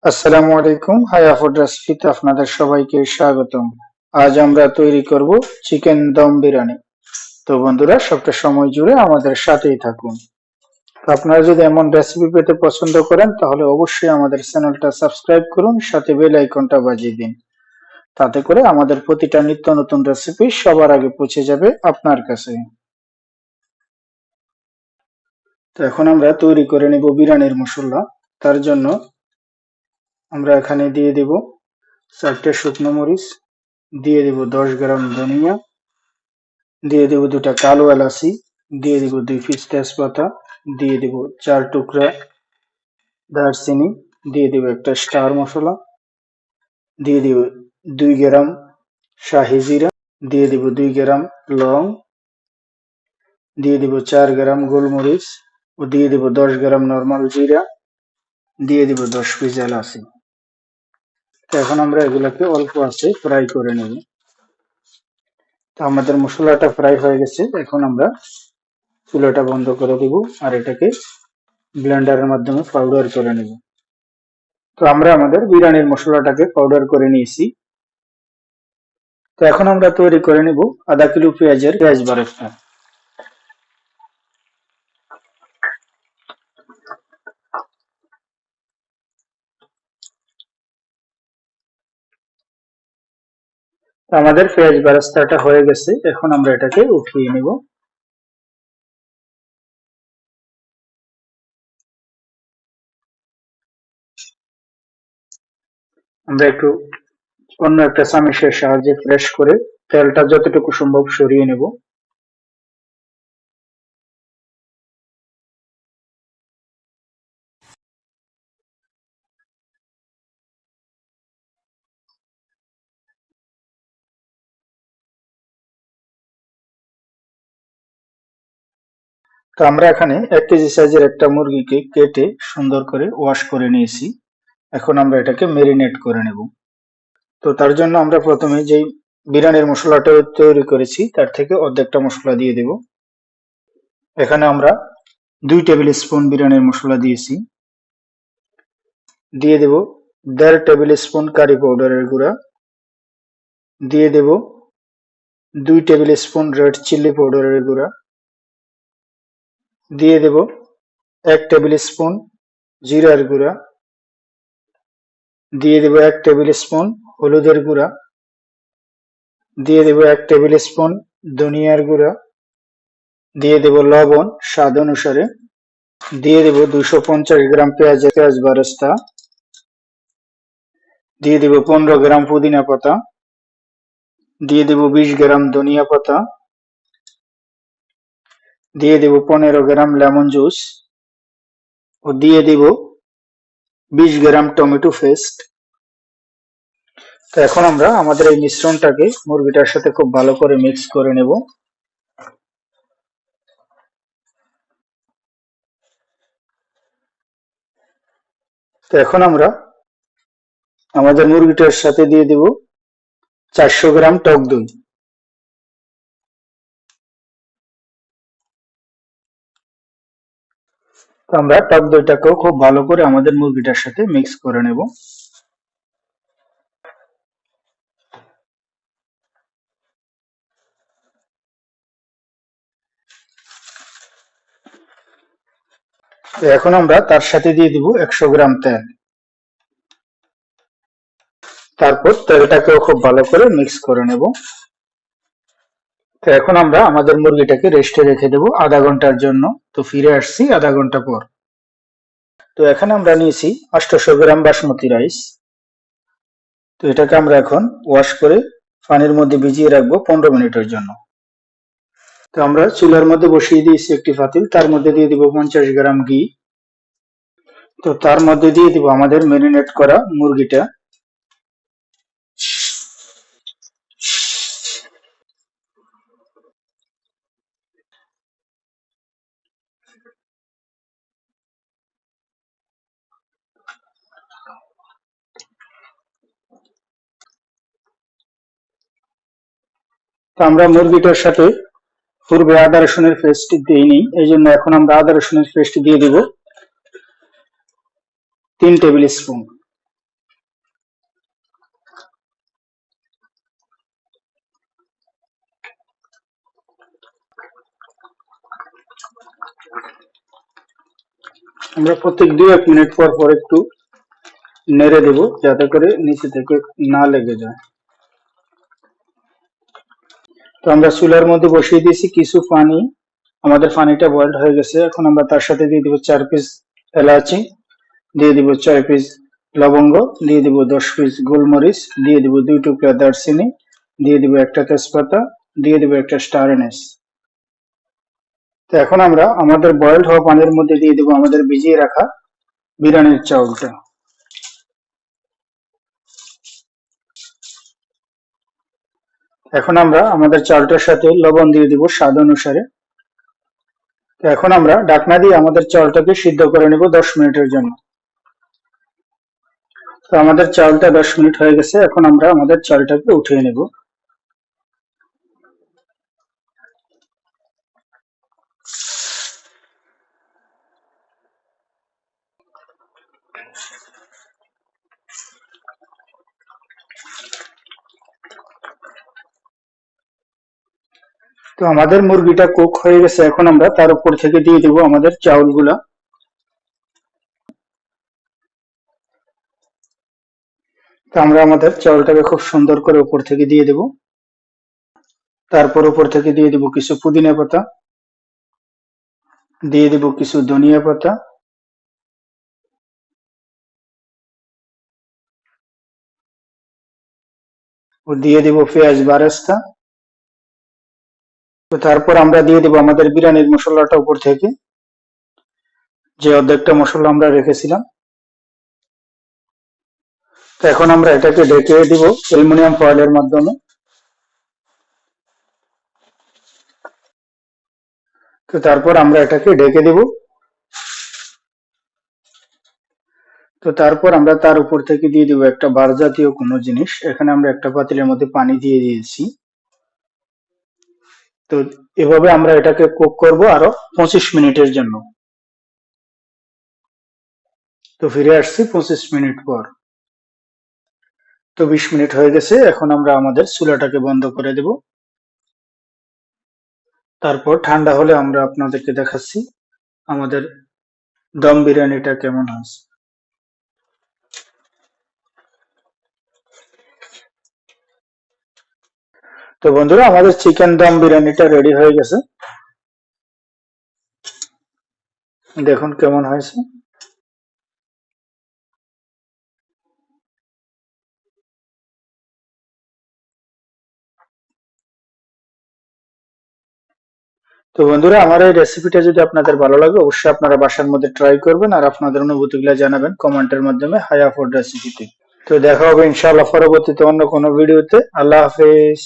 আসসালামু আলাইকুম। হায়া ফুড রেসিপিতে আপনাদের সবাইকে স্বাগতম। আজ আমরা তৈরি করব চিকেন দম বিরিয়ানি। তো বন্ধুরা, সবটা সময় জুড়ে আমাদের সাথেই থাকুন। আপনারা যদি এমন রেসিপি পেতে পছন্দ করেন তাহলে অবশ্যই আমাদের চ্যানেলটা সাবস্ক্রাইব করুন, সাথে বেল আইকনটা বাজিয়ে দিন। তাতে করে আমাদের প্রতিটা নিত্য নতুন রেসিপি সবার আগে পৌঁছে যাবে আপনার কাছে। তো এখন আমরা তৈরি করে নেব বিরিয়ানির মশলা। তার জন্য আমরা এখানে দিয়ে দেব 4টে শুকনো মরিচ, দিয়ে দেব 10 গ্রাম ধনিয়া, দিয়ে দেব 2টা কালো এলাচি, দিয়ে দেব 2 পিস তেজপাতা, দিয়ে দেব 4 টুকরা দারচিনি, দিয়ে দেব একটা স্টার মশলা, দিয়ে দেব 2 গ্রাম শাহি জিরা, দিয়ে দেব 2 গ্রাম লং, দিয়ে দেব 4 গ্রাম গোলমরিচ ও দিয়ে দেব 10 গ্রাম নরমাল জিরা, দিয়ে দেব 10 পিস এলাচি। তো এখন আমরা এগুলোকে অল্প আঁচে ফ্রাই করে নেব। তো আমাদের মশলাটা ফ্রাই হয়ে গেছে, এখন আমরা চুলাটা বন্ধ করে দেব আর এটাকে ব্লেন্ডারের মাধ্যমে পাউডার করে নেব। তো আমরা আমাদের বিরিয়ানির মশলাটাকে পাউডার করে নিয়েছি। তো এখন আমরা তৈরি করে নেব আধা কিলো পেঁয়াজের পেঁয়াজ বারেস্তা। আমাদের পেঁয়াজ বারেস্তাটা হয়ে গেছে, এখন আমরা এটাকে উঠিয়ে নেব। আমরা একটু অন্য একটা চামচের সাহায্যে প্রেস করে তেলটা যতটুকু সম্ভব সরিয়ে নেব। তো আমরা এখানে 1 কেজি সাইজের একটা মুরগিকে কেটে সুন্দর করে ওয়াশ করে নিয়েছি। এখন আমরা এটাকে মেরিনেট করে নেব। তো তার জন্য আমরা প্রথমে যেই বিরিয়ানির মশলাটা তৈরি করেছি তার থেকে অর্ধেকটা মশলা দিয়ে দেব। এখানে আমরা 2 টেবিল স্পুন বিরিয়ানির মশলা দিয়েছি, দিয়ে দেব 1.5 টেবিল স্পুন কারি পাউডারের গুঁড়া, দিয়ে দেব 2 টেবিল স্পুন রেড চিলি পাউডারের গুঁড়া, দিয়ে দেব 1 টেবিল স্পুন জিরার গুঁড়া, দিয়ে দেব 1 টেবিল স্পুন হলুদের গুঁড়া, দিয়ে দেব 1 টেবিল স্পুন ধনিয়ার গুঁড়া, দিয়ে দেব লবণ স্বাদ অনুসারে, দিয়ে দেব 250 গ্রাম পেঁয়াজ বেরেস্তা, দিয়ে দেব 15 গ্রাম পুদিনা পাতা, দিয়ে দেব 20 গ্রাম ধনিয়া পাতা, দিয়ে দেব 15 গ্রাম লেমন জুস ও দিয়ে দেব 20 গ্রাম টমেটো পেস্ট। তো এখন আমরা আমাদের এই মিশ্রণটাকে মুরগিটার সাথে খুব ভালো করে মিক্স করে নেব। তো এখন আমরা আমাদের মুরগিটার সাথে দিয়ে দেব 400 গ্রাম টক দই। তো আমরা টক দইটাকেও খুব ভালো করে আমাদের মুরগিটার সাথে মিক্স করে নেব। তো এখন আমরা তার সাথে দিয়ে দিব 100 গ্রাম তেল। তারপর তেলটাকেও খুব ভালো করে মিক্স করে নেব। তো এখন আমরা আমাদের মুরগিটাকে রেস্টে রেখে দেব আধা ঘন্টার জন্য। তো ফিরে আসছি আধা ঘন্টা পর। তো এখানে আমরা নিয়েছি 800 গ্রাম বাসমতি রাইস। তো এটাকে আমরা এখন ওয়াশ করে পানির মধ্যে ভিজিয়ে রাখবো 15 মিনিটের জন্য। তো আমরা চুলার মধ্যে বসিয়ে দিয়েছি একটি পাতিল, তার মধ্যে দিয়ে দিব 50 গ্রাম ঘি। তো তার মধ্যে দিয়ে দিব আমাদের ম্যারিনেট করা মুরগিটা। তো আমরা মুরগিটার সাথে পূর্বে আদা রসুনের পেস্ট দিইনি, এই জন্য এখন আমরা আদা রসুনের পেস্ট দিয়ে দিব 3 টেবিল স্পুন। আমরা প্রত্যেক 2-1 মিনিট পর পর একটু নেড়ে দেব যাতে করে নিচে থেকে না লেগে যায়। তো আমরা চুলার মধ্যে বসিয়ে দিয়েছি কিছু পানি, আমাদের পানিটা বয়েলড হয়ে গেছে। এখন আমরা তার সাথে দিয়ে দিব 4 পিস এলাচি, দিয়ে দিব 6 পিস লবঙ্গ, দিয়ে দিব 10 পিস গোলমরিচ, দিয়ে দিব 2 টুকরা দারচিনি, দিয়ে দিব একটা তেজপাতা, দিয়ে দিব একটা স্টার এনিস। তো এখন আমরা আমাদের বয়েলড হওয়া পানির মধ্যে দিয়ে দিব আমাদের ভিজিয়ে রাখা বিরিয়ানির চাউলটা। এখন আমরা আমাদের চাউলটার সাথে লবণ দিয়ে দিব স্বাদ অনুসারে। তো এখন আমরা ঢাকনা দিয়ে আমাদের চাউলটাকে সিদ্ধ করে নেব 10 মিনিটের জন্য। তো আমাদের চাউলটা 10 মিনিট হয়ে গেছে, এখন আমরা আমাদের চাউলটাকে উঠিয়ে নেব। তো আমাদের মুরগিটা কুক হয়ে গেছে, এখন আমরা তার উপর থেকে দিয়ে দেব আমাদের চাউলগুলা। তো আমরা আমাদের চাউলটাকে খুব সুন্দর করে উপর থেকে দিয়ে দেব। তারপর উপর থেকে দিয়ে দেব কিছু পুদিনা পাতা, দিয়ে দেব কিছু ধনিয়া পাতা, ও দিয়ে দেব পেঁয়াজ বেরেস্তা। তো তারপর আমরা দিয়ে দেব আমাদের বিরিয়ানির মশলাটা উপর থেকে, যে অর্ধেকটা মশলা আমরা রেখেছিলাম। তো এখন আমরা এটাকে ঢেকে দিব অ্যালুমিনিয়াম ফয়েলের মাধ্যমে। তো তারপর আমরা এটাকে ঢেকে দিব। তো তারপর আমরা তার উপর থেকে দিয়ে দিব একটা বার জাতীয় কোনো জিনিস। এখানে আমরা একটা পাতিলের মধ্যে পানি দিয়ে দিয়েছি। তো এভাবে আমরা এটাকে কুক করব আরো 25 মিনিটের জন্য। তো ফিরে আসছি 25 মিনিট পর। তো 20 মিনিট হয়ে গেছে, এখন আমরা আমাদের চুলাটাকে বন্ধ করে দেব। তারপর ঠান্ডা হলে আমরা আপনাদেরকে দেখাচ্ছি আমাদের দম বিরিয়ানিটা কেমন হয়েছে। তো বন্ধুরা, আমাদের চিকেন দম বিরিয়ানিটা রেডি হয়ে গেছে, দেখুন কেমন হয়েছে। তো বন্ধুরা, আমার এই রেসিপিটা যদি আপনাদের ভালো লাগে অবশ্যই আপনারা বাসার মধ্যে ট্রাই করবেন, আর আপনাদের অনুভূতিগুলো জানাবেন কমেন্টের মাধ্যমে হায়া ফুড রেসিপিতে। তো দেখা হবে ইনশাআল্লাহ পরবর্তীতে অন্য কোনো ভিডিওতে। আল্লাহ হাফেজ।